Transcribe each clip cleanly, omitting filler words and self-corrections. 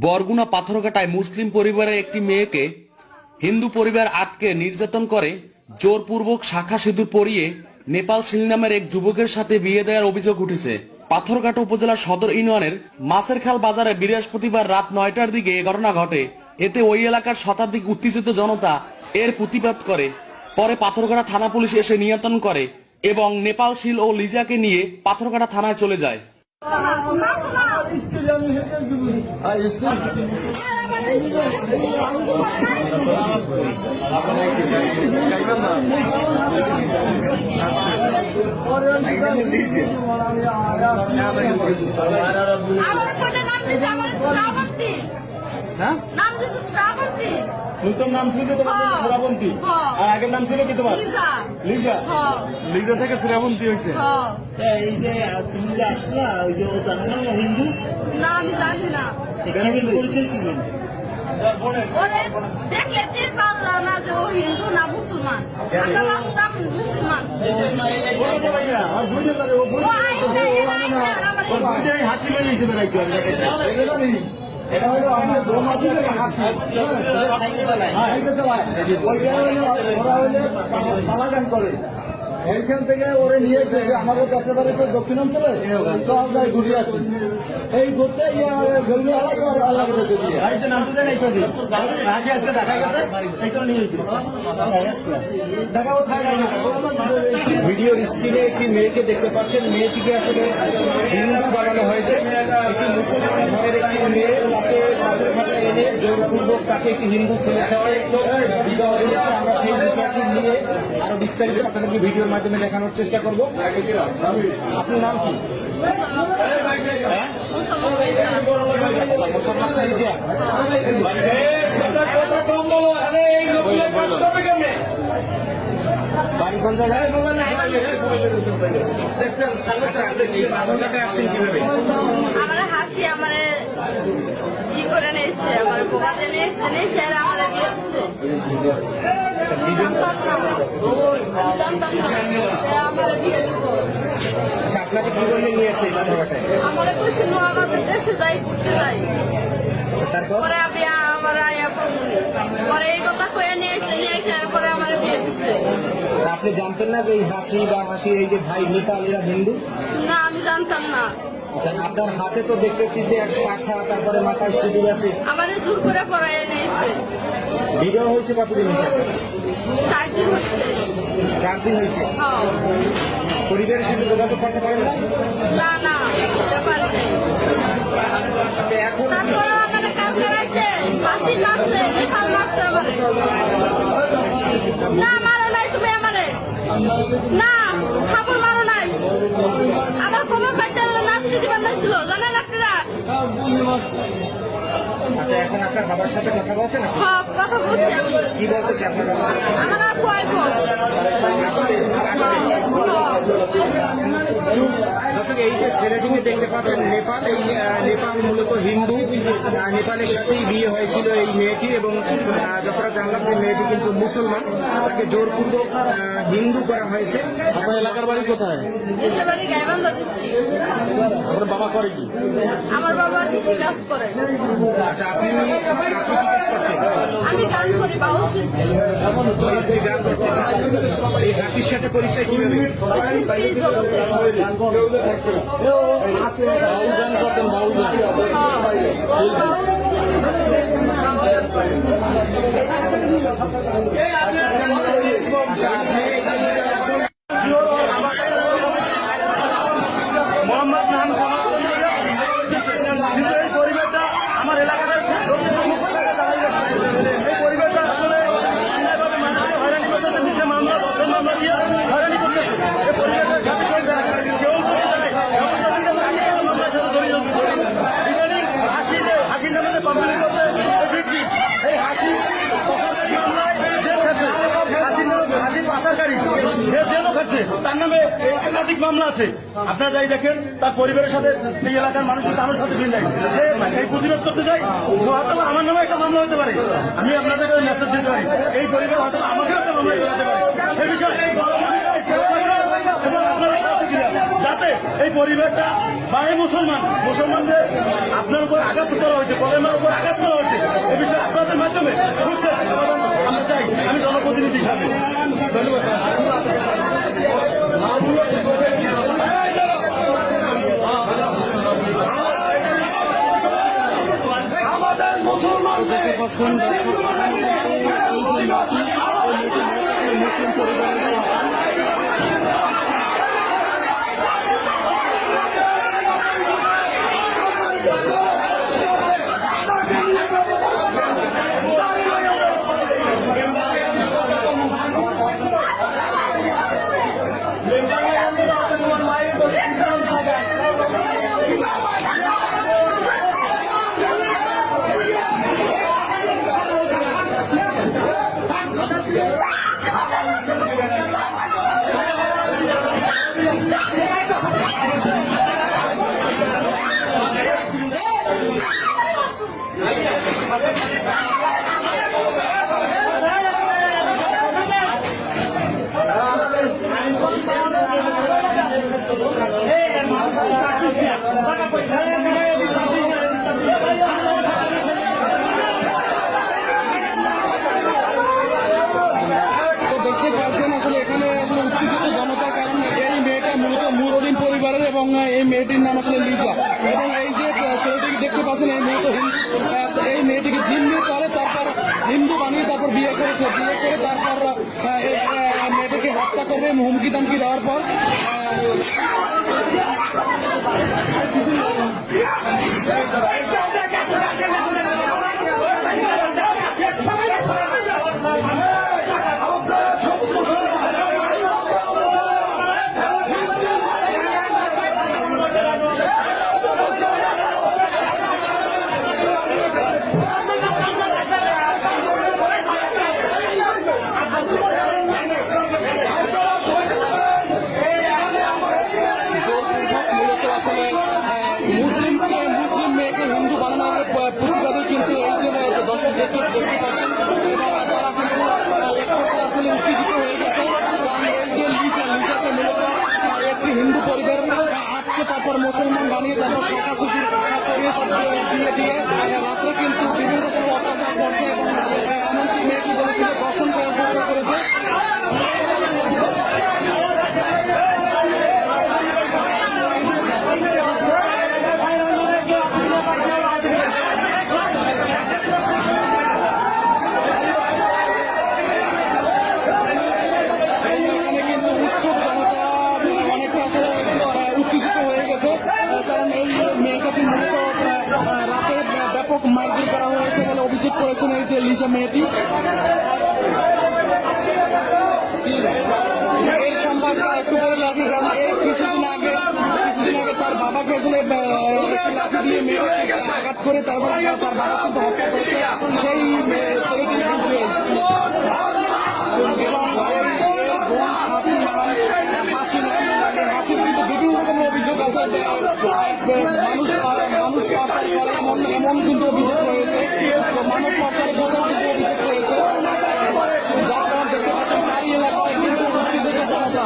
বরগুনা পাথরঘাটায় মুসলিম পরিবারের একটি মেয়েকে হিন্দু পরিবার আটকে নির্যাতন করে জোরপূর্বক শাখা সিঁদুর পরিয়ে নেপাল শীল নামের এক যুবকের সাথে বিয়ে দেওয়ার অভিযোগ উঠেছে। পাথরঘাটা উপজেলার সদর ইউনিয়নের মাছেরখাল বাজারে বৃহস্পতিবার রাত 9টার দিকে এ ঘটনা ঘটে। এতে ওই এলাকার শতাধিক উত্তেজিত জনতা এর প্রতিবাদ করে। পরে পাথরঘাটা থানা পুলিশ এসে নিয়ন্ত্রণ করে এবং নেপাল শীল ও লিজাকে নিয়ে পাথরঘাটা থানায় চলে যায়। নতুন নাম ছিল তোমার শ্রাবন্তী, আর আগের নাম ছিল কি তোমার? লিজা। লিজা থেকে শ্রাবন্তী হয়েছে। এই যে তুমি যে আসলা, ওই যে জানো না হিন্দু? না, আমি জানি না। এখানে কিন্তু পরিচয় ছিল ওরে দেখলে টের পারলাম না যে ও হিন্দু না মুসলমান। আমরা ভাবতাম মুসলমান। হাসি লেগেছে এটা হলো আমাদের পালাগান করে এইখান থেকে ওরে নিয়ে আমাদের একেবারে দক্ষিণাঞ্চলে সব যায় ঘুরে আসি। এই ঘুরতে আল্লাহ ভিডিওর স্ক্রিনে একটি মেয়েকে দেখতে পাচ্ছেন। মেয়েটিকে আসলে হিন্দু বানানো হয়েছে। একটি মুসলমান ঘরের একটি মেয়ে, তাকে পাথরঘাটা এনে জোরপূর্বক তাকে একটি হিন্দু ছেলে সবাই বিবাহ দিয়েছে। আমরা সেই বিষয়টি নিয়ে আরো বিস্তারিত আপনাদেরকে ভিডিওর মাধ্যমে দেখানোর চেষ্টা করব। আপনার নাম কি? বাড়ি কোন জায়গায়? আমার হাসি আমার ই করে নিয়েছে, আমার বোকাতে নিয়েছে, নিয়েছে আর আমার দিয়েছে। আমার বিয়ে দিব। আপনাকে কি বলে নিয়েছে? আমার কইছিল আমাদের দেশে যাই, ঘুরতে যাই। পরে আমি আমার আয়া কমুনি, পরে এই কথা কয়ে নিয়েছে, নিয়েছে পরে আমার বিয়ে দিচ্ছে। আপনি জানতেন না যে এই হাসি বা হাসি এই যে ভাই নেপাল এরা হিন্দু? না, আমি জানতাম না। আপনার হাতে তো দেখতেছি যে এক শাখা, তারপরে মাথায় সিঁদুর আছে। আমার জোর করে পড়াই নিয়েছে। বিবাহ হয়েছে কতদিন হয়েছে? 4 দিন হয়েছে। 4 দিন হয়েছে। হ্যাঁ। পরিবারের সাথে যোগাযোগ করতে পারেন না? না না, ব্যাপার নেই। আচ্ছা, এখন তারপরে আমার কাম করাইছে, ফাঁসি মারছে, নিশাল মারছে আমারে। না, মারো নাই তুমি আমারে। না, খাবার মারো নাই। আমার কোমর বাইতে নাচতে দিবার নাছিল, জানেন আপনারা? আচ্ছা, এখন আপনার বাবার সাথে কথা বলছেন? হ্যাঁ, কথা বলছি আমি। কি বলতেছে আপনার বাবা? আমার আপু আইব। দর্শক, এই যে ছেলেটিকে দেখতে পাচ্ছেন নেপাল, এই নেপাল মূলত হিন্দু। নেপালের সাথেই বিয়ে হয়েছিল এই মেয়েটি, এবং যতটা জানলাম যে মেয়েটি কিন্তু মুসলমান। তাকে জোরপূর্বক হিন্দু করা হয়েছে। আপনার এলাকার বাড়ি কোথায়? দেশের বাড়ি গাইবান্ধা ডিস্ট্রিক্ট। আপনার বাবা করে কি? আমার বাবা কৃষি কাজ করে। আচ্ছা, আপনি কি কাজ করতেন? আমি গান করি, বাউল শিল্পী। আপনি গান করতেন। এই হাসির সাথে পরিচয় কিভাবে? শিল্পী জগতে। বাউল গান করতেন? বাউল গান মোহাম্মদ নাম পরিবারটা আমার এলাকাতে এই পরিবারটা আসলে অন্যায়ভাবে মানুষকে হয়রানি করতেছে, মিথ্যে মামলা, দর্শন মামলা দিয়ে হয়রানি করতেছে। এই পরিবারের সাথে কেউ মামলার সাথে ইদানিং হাসির নামে পাবলিক করতে এই হাসি মামলায় জেল খাচ্ছে। হাসির পাচারকারী সে জেলও খাচ্ছে, তার নামে একাধিক মামলা আছে। আপনারা যাই দেখেন, তার পরিবারের সাথে এই এলাকার মানুষের কারোর সাথে মিল নাই। এই প্রতিবাদ করতে যাই, হয়তো আমার নামে একটা মামলা হতে পারে। আমি আপনাদের মেসেজ দিতে পারি, এই পরিবার হয়তো আমাকেও একটা মামলা হতে পারে। সে বিষয়ে যাতে এই পরিবারটা বা এই মুসলমানদের আপনার উপর আঘাত করা হয়েছে, কলেমার উপর আঘাত করা হয়েছে। এ বিষয়ে আপনাদের মাধ্যমে সুস্থ সমাধান আমরা চাই। আমি জনপ্রতিনিধি হিসাবে ধন্যবাদ। আমাদের মুসলমান দেখতে পাচ্ছেন আসলে এখানে আসলে উত্তেজিত জনতার কারণে এই মেয়েটা মূলত মুরলিন পরিবারের এবং এই মেয়েটির নাম আসলে লিজা এবং এই যে ছেলেটিকে দেখতে পাচ্ছেন এই মেয়ে তো এই মেয়েটিকে জিম্মি করে তারপর হিন্দু বানিয়ে তারপর বিয়ে করেছে, বিয়ে করে তারপর মেয়েটিকে হত্যা করবে হুমকি দামকি দেওয়ার পর মুসলিম মেয়েকে হিন্দু বানানোর প্রতিবাদে কিন্তু এই যে দর্শক দেখতে পাচ্ছেন এবং তারা কিন্তু আসলে উত্তেজিত হয়ে গেছে। কারণ এই যে লিজাকে মূলত একটি হিন্দু পরিবার আটকে তারপর মুসলমান বানিয়ে তারপর শাখা সুখী করিয়ে দিয়ে দিয়ে রাত্রে কিন্তু বিভিন্ন রকম অত্যাচার করছে এবং এমনকি মেয়েটি বলেছিল দর্শন করার চেষ্টা করেছে। উত্তেজিত হয়ে গেছে কারণ এই মেয়েটাকে মূলত রাতে ব্যাপক মারধর করা হয়েছে বলে অভিযোগ করেছেন এই যে লিজা মেয়েটি। এর সম্পর্কে একটু বলে লাগবে কারণ এই কিছুদিন আগে তার বাবাকে আসলে লাঠি দিয়ে মেয়েকে আঘাত করে তারপর তার বাবা কিন্তু হত্যা করেছে সেই ছেলেটি কিন্তু কিন্তু বিভিন্ন রকম অভিযোগ আছে মানুষ পাচার করে এমন কিন্তু অভিযোগ রয়েছে, মানব পাচারের কথা কিন্তু অভিযোগ রয়েছে, যার কারণে দেখতে পাচ্ছেন তারই এলাকায় কিন্তু উত্তেজিত জনতা।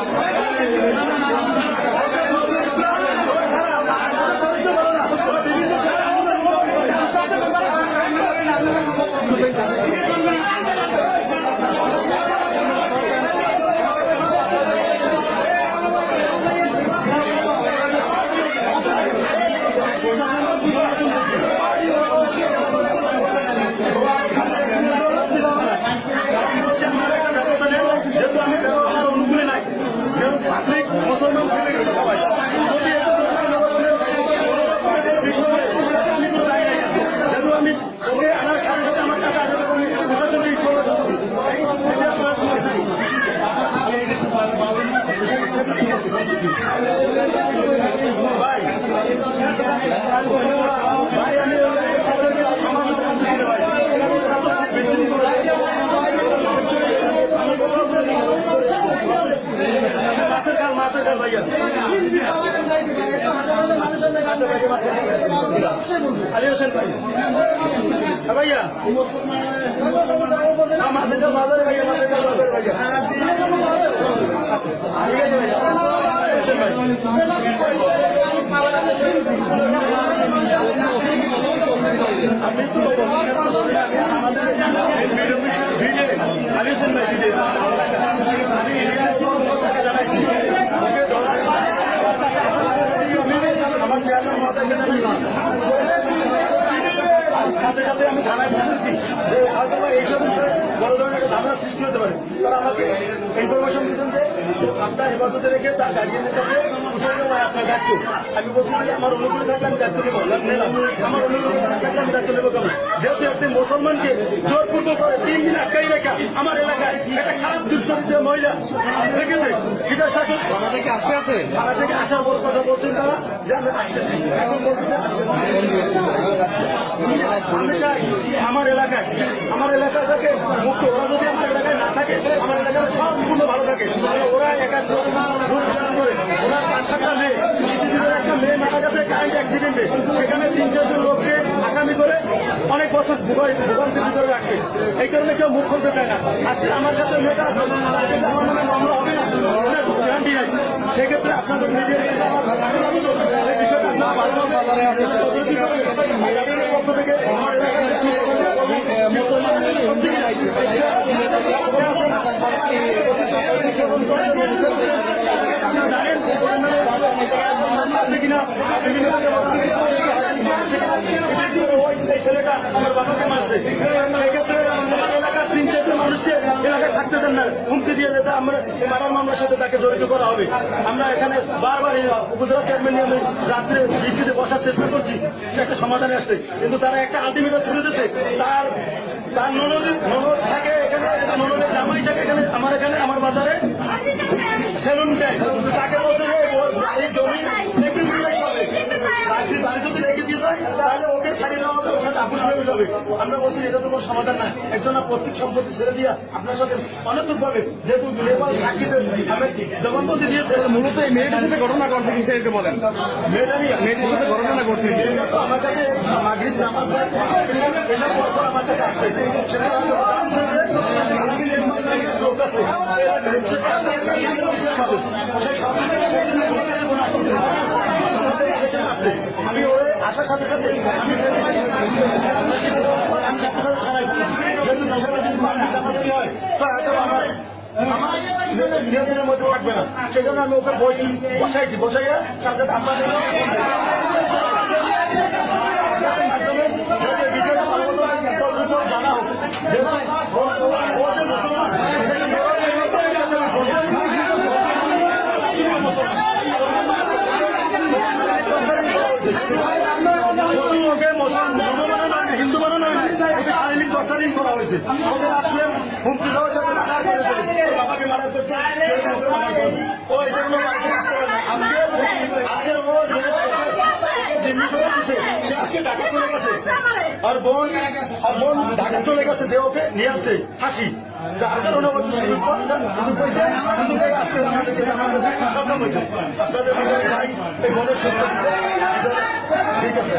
Ali Hussein भाई भैया मासे का बाजार भैया मासे का बाजार भैया হোসেন ভাই। আপনি তো আমাদের ভিড়ে আলী হোসেন ভাই ভিড়ে আমার চেয়ারম্যান মহোদয়কে জানাইছি, সাথে সাথে আমি থানায় বলেছি যে হয়তো এইসব বিষয়ে বড় ধরনের একটা ঝামেলা সৃষ্টি হতে পারে। তারা আমাকে ইনফরমেশন দিচ্ছেন যে আপনার হেফাজতে রেখে তার গার্জিয়ানের কাছে বুঝে দেওয়া আপনার দায়িত্ব। আমি বলছি যে আমার অনুকূলে থাকলে আমি দায়িত্ব নেবো নিলাম, আমার অনুকূলে থাকলে আমি দায়িত্ব নেবো কেন? যেহেতু একটি মুসলমানকে জোরপূর্বক করে 3 দিন আটকাই রেখা আমার এলাকায় একটা খারাপ দুঃচরিত্র মহিলা রেখেছে, সেটার শাসন থানা থেকে আসতে আছে। থানা থেকে আসার বড় কথা বলছেন তারা যে আমরা আসতেছি, এখন বলছে আমি চাই আমার এলাকাটাকে মুক্ত। ওরা যদি আমার এলাকায় না থাকে, আমার এলাকাটা সম্পূর্ণ ভালো থাকে। ওরা একা করে ওরা 5-7টা মেয়ে, ইতিমধ্যে একটা মেয়ে মারা গেছে কারেন্ট অ্যাক্সিডেন্টে, সেখানে 3-4 জন লোককে আসামি করে অনেক বছর ভোগান্তির ভিতরে রাখছে। এই কারণে কেউ মুখ খুলতে চায় না। আজকে আমার কাছে মেয়েটা আছে, আমার নামে মামলা হবে না, গ্যারান্টি নাই। সেক্ষেত্রে আপনাদের মিডিয়ার কাছে আমার এই বিষয়টা আপনারা ভালোভাবে পক্ষ থেকে আমার এলাকায় মুসলমান কিনা বিভিন্ন ছেলেটা আমার বাবাকে মারছে। সেক্ষেত্রে আমার এলাকার 3-4 মানুষকে এলাকায় থাকতে দেন না, হুমকি দিয়ে যেতে আমরা এই মারার মামলার সাথে তাকে জড়িত করা হবে। আমরা এখানে বারবার উপজেলা চেয়ারম্যান নিয়ে আমি রাত্রে বৃষ্টিতে বসার চেষ্টা করছি একটা সমাধানে আসতে, কিন্তু তারা একটা আলটিমেটাম ছুড়ে দিচ্ছে। তার ননদ থাকে এখানে, ননদের জামাই থাকে এখানে আমার বাজারে সেলুন দেয়। তাকে বলছে যে এই জমি রেখে দিয়ে হবে, বাড়ি যদি রেখে দিয়ে যায় তাহলে ওকে ছাড়িয়ে দেওয়া হবে, ওর সাথে আপুস বেরোস হবে। আমরা বলছি এটা তো কোনো সমাধান না, একজন প্রত্যেক সম্পত্তি ছেড়ে দিয়া আপনার সাথে অনৈতিক ভাবে যেহেতু নেপাল সাক্ষীদের আমি জবানবন্দি দিয়েছে। মূলত এই মেয়েটার সাথে ঘটনা করছে কি সেটা বলেন। মেয়েটির সাথে ঘটনা করছে মেয়েটা তো আমার কাছে মাগরিব নামাজ এসব পর আমার কাছে আসছে। সেটা লোক আছে আমি ওরে আসার সাথে সাথে আমি হয় তো হয়তো আমার নিয়ন্ত্রণের মধ্যে থাকবে না, সেজন্য আমি ওকে বসাইয়া সাথে আপনাদের বিষয়টা ভালো মতো জানা হোক। যেহেতু ও যে মুসলমান হিন্দু বানানো নয়, ওকে শারীরিক টর্চারিং করা হয়েছে। ওকে রাত্রে হুমকি দেওয়ার জন্য মারা করেছে, বাবাকে মারা করছে, ও এই জন্য আজকে ও জিম্মি করে দিচ্ছে, সে আজকে ঢাকা চলে গেছে। আর বোন ঢাকা চলে গেছে, যে ওকে নিয়ে আসছে হাসি। আপনাদের ভাই এই বোনের সুস্থ ঠিক আছে।